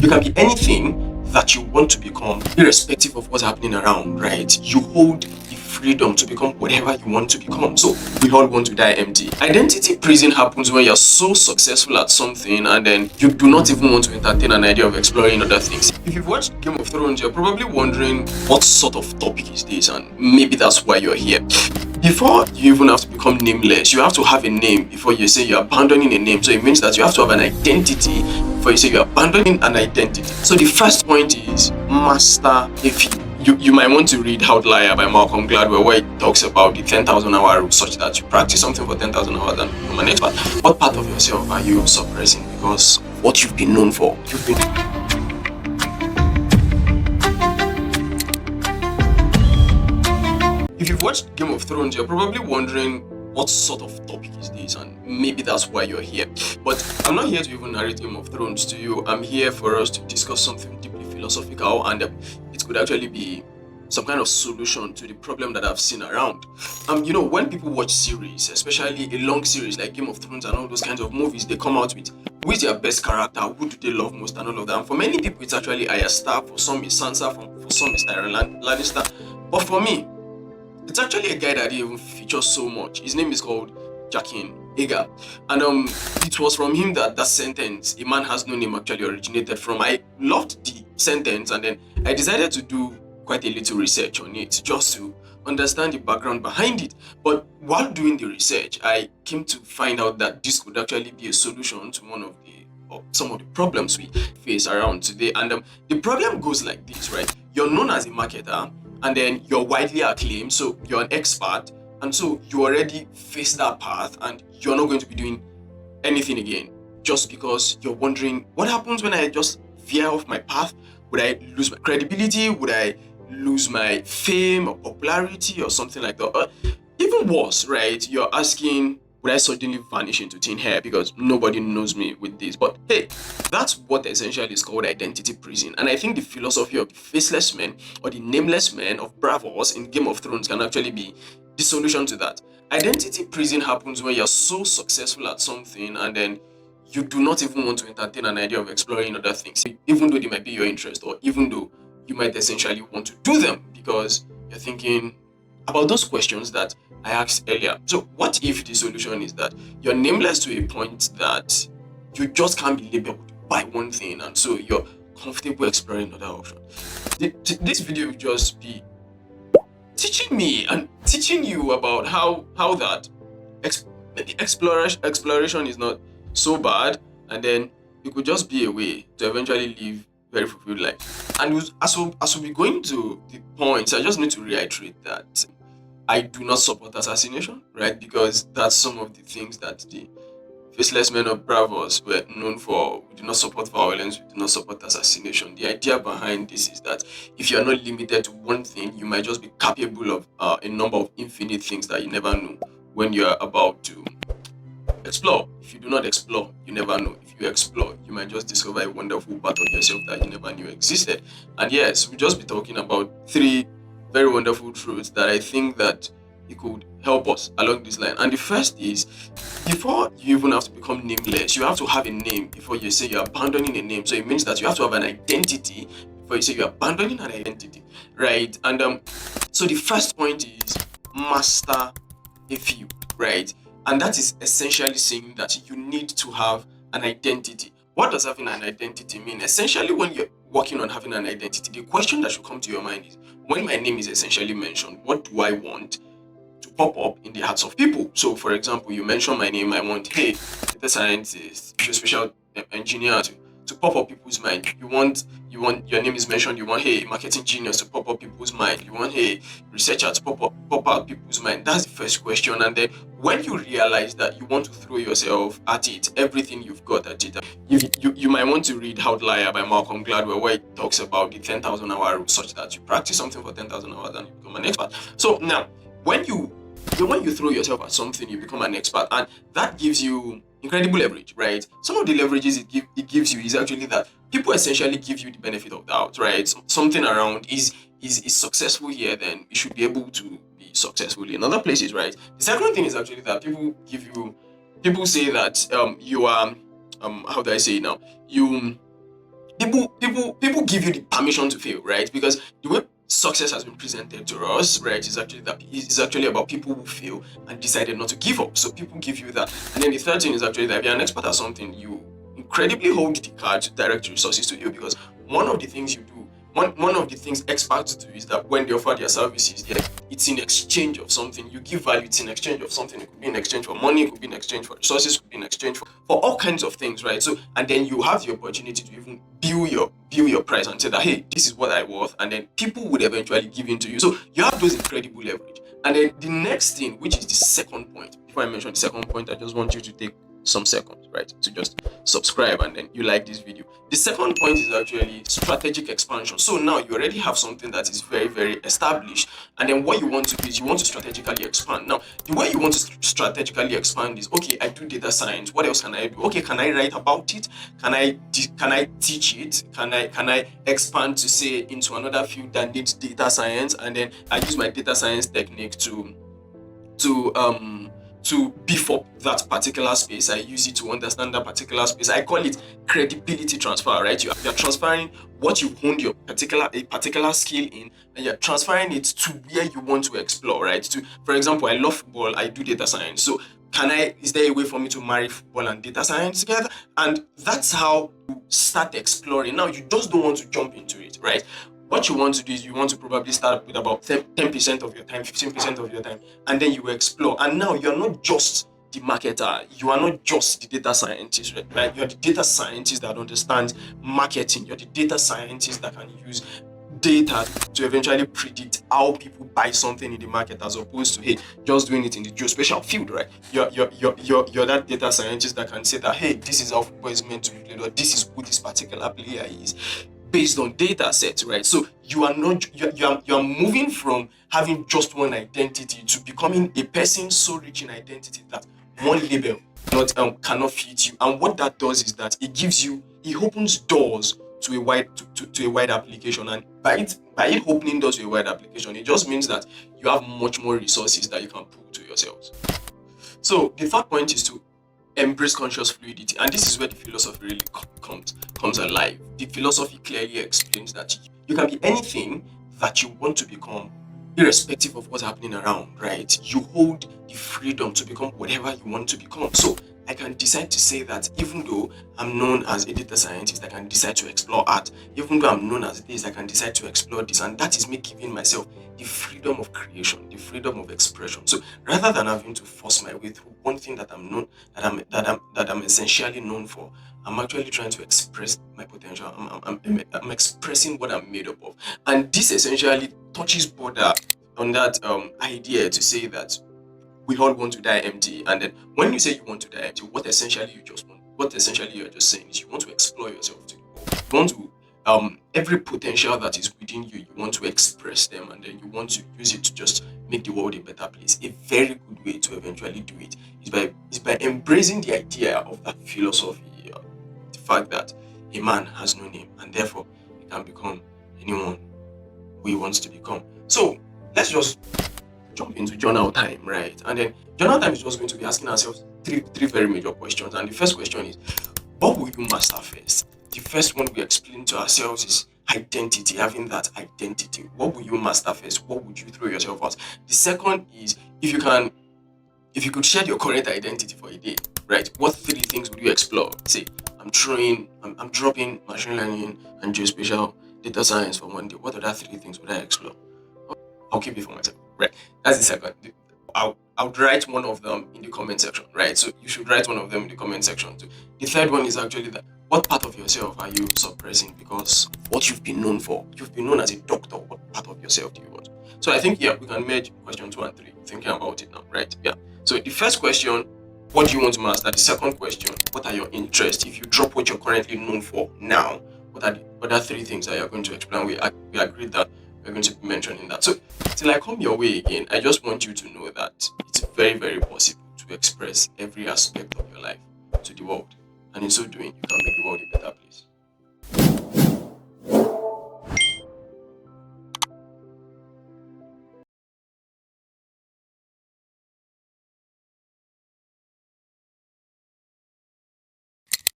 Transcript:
You can be anything that you want to become, irrespective of what's happening around, right? You hold the freedom to become whatever you want to become. So we all want to die empty. Identity prison happens when you're so successful at something and then you do not even want to entertain an idea of exploring other things. If you've watched Game of Thrones, you're probably wondering what sort of topic is this, and maybe that's why you're here. Before you even have to become nameless, you have to have a name before you say you're abandoning a name. So it means that you have to have an identity before you say you're abandoning an identity. So the first point is master a few. You might want to read Outlier by Malcolm Gladwell, where it talks about the 10,000 hour rule, such that you practice something for 10,000 hours and become an expert. What part of yourself are you suppressing because what you've been known for? If you've watched Game of Thrones, you're probably wondering what sort of topic is this, and maybe that's why you're here. But I'm not here to even narrate Game of Thrones to you. I'm here for us to discuss something deeply philosophical, and it could actually be some kind of solution to the problem that I've seen around. When people watch series, especially a long series like Game of Thrones and all those kinds of movies, they come out with who is their best character, who do they love most, and all of that. And for many people, it's actually Arya Stark. For some, it's Sansa. For some, it's Tyrion Lannister. But for me, it's actually a guy that didn't even feature so much. His name is called Jaqen Hagar. And it was from him that sentence, "A man has no name," actually originated from. I loved the sentence, and then I decided to do quite a little research on it just to understand the background behind it. But while doing the research, I came to find out that this could actually be a solution to some of the problems we face around today. And the problem goes like this, right? You're known as a marketer, and then you're widely acclaimed, so you're an expert, and so you already face that path, and you're not going to be doing anything again just because you're wondering what happens when I just veer off my path. Would I lose my credibility? Would I lose my fame or popularity or something like that? Or even worse, right? You're asking, would I suddenly vanish into thin air because nobody knows me with this? But hey, that's what essentially is called identity prison. And I think the philosophy of the faceless men or the nameless men of Bravos in Game of Thrones can actually be the solution to that. Identity prison happens when you're so successful at something and then you do not even want to entertain an idea of exploring other things, even though they might be your interest, or even though you might essentially want to do them because you're thinking about those questions that I asked earlier. So what if the solution is that you're nameless to a point that you just can't be labeled by one thing, and so you're comfortable exploring other options? This video will just be teaching me and teaching you about how that maybe exploration is not so bad, and then it could just be a way to eventually live very fulfilled life. And as we'll be going to the points, I just need to reiterate that I do not support assassination, right? Because that's some of the things that the faceless men of Bravos were known for. We do not support violence, we do not support assassination. The idea behind this is that if you're not limited to one thing, you might just be capable of a number of infinite things that you never knew when you're about to explore. If you do not explore, you never know. If you explore, you might just discover a wonderful part of yourself that you never knew existed. And yes, we'll just be talking about three very wonderful truths that I think that it could help us along this line. And the first is, before you even have to become nameless, you have to have a name before you say you're abandoning a name. So it means that you have to have an identity before you say you're abandoning an identity, right? And so the first point is master a few, right? And that is essentially saying that you need to have an identity. What does having an identity mean? Essentially, when you're working on having an identity, the question that should come to your mind is, when my name is essentially mentioned, what do I want to pop up in the hearts of people? So, for example, you mention my name, I want, hey, data scientist, special engineer to pop up people's mind. You want your name is mentioned, you want, hey, marketing genius to pop up people's mind. You want, hey, researcher to pop out people's mind. That's the first question. And then when you realize that you want to throw yourself at it, everything you've got at it, you might want to read Outlier by Malcolm Gladwell, where it talks about the 10,000 hour rule, such that you practice something for 10,000 hours and you become an expert. So now, when you throw yourself at something, you become an expert, and that gives you incredible leverage, right? Some of the leverages it gives you is actually that people essentially give you the benefit of doubt, right? Something around is successful here, then you should be able to be successful in other places, right? The second thing is actually that people say that you are how do I say it now? people give you the permission to fail, right? Because the way success has been presented to us, right, is actually about people who fail and decided not to give up. So people give you that. And then the third thing is actually that if you're an expert at something, you incredibly hold the card to direct resources to you, because one of the things you do, one of the things experts do is that when they offer their services, it's in exchange of something. You give value, it's in exchange of something. It could be in exchange for money, it could be in exchange for resources, it could be in exchange for all kinds of things, right? So, and then you have the opportunity to even build your price and say that, hey, this is what I worth, and then people would eventually give in to you. So you have those incredible leverage. And then the next thing, which is the second point, before I mention the second point, I just want you to take some seconds, right, to just subscribe and then you like this video. The second point is actually strategic expansion. So now you already have something that is very, very established, and then what you want to do is you want to strategically expand. Now, the way you want to strategically expand is, okay, I do data science. What else can I do? Okay, can I write about it? Can I teach it? Can I expand to say into another field that needs data science, and then I use my data science technique to beef up that particular space. I use it to understand that particular space. I call it credibility transfer, right? You're transferring what you've honed a particular skill in, and you're transferring it to where you want to explore, right? For example, I love football, I do data science. So is there a way for me to marry football and data science together? And that's how you start exploring. Now, you just don't want to jump into it, right? What you want to do is you want to probably start with about 10% of your time, 15% of your time, and then you explore. And now you're not just the marketer, you are not just the data scientist, right? You're the data scientist that understands marketing. You're the data scientist that can use data to eventually predict how people buy something in the market, as opposed to, hey, just doing it in the geospatial field, right? You're that data scientist that can say that, hey, this is how football is meant to be played, or this is who this particular player is, based on data sets, right? So you are moving from having just one identity to becoming a person so rich in identity that one label cannot fit you. And what that does is that it opens doors to a wide application. And by it opening doors to a wide application, it just means that you have much more resources that you can pull to yourselves. So the third point is to embrace conscious fluidity, and this is where the philosophy really comes alive. The philosophy clearly explains that you can be anything that you want to become, irrespective of what's happening around, right? You hold the freedom to become whatever you want to become. So I can decide to say that even though I'm known as a data scientist, I can decide to explore art. Even though I'm known as this, I can decide to explore this. And that is me giving myself the freedom of creation, the freedom of expression. So rather than having to force my way through one thing that I'm essentially known for, I'm actually trying to express my potential. I'm expressing what I'm made up of. And this essentially touches border on that idea to say that we all want to die empty. And then when you say you want to die empty, what essentially you're just saying is you want to explore yourself to the world. You want to every potential that is within you, you want to express them, and then you want to use it to just make the world a better place. A very good way to eventually do it is by embracing the idea of that philosophy, the fact that a man has no name, and therefore he can become anyone who he wants to become. So let's just jump into journal time, right? And then journal time is just going to be asking ourselves three very major questions. And the first question is, what will you master first? The first one we explain to ourselves is identity, having that identity. What will you master first? What would you throw yourself at? The second is, if you could share your current identity for a day, right? What three things would you explore? Say, I'm dropping machine learning and geospatial data science for one day. What other three things would I explore? I'll keep it for myself, right? That's the second. I would write one of them in the comment section, right? So you should write one of them in the comment section too. The third one is actually that, what part of yourself are you suppressing because what you've been known for? You've been known as a doctor. What part of yourself do you want? So I think, yeah, we can merge question 2 and 3, thinking about it now, right? Yeah. So the first question, what do you want to master? The second question, what are your interests? If you drop what you're currently known for now, what are the other 3 things that you're going to explain? We agreed that we're going to be mentioning that. So till I come your way again, I just want you to know that it's very, very possible to express every aspect of your life to the world. And in so doing, you can make the world a better place.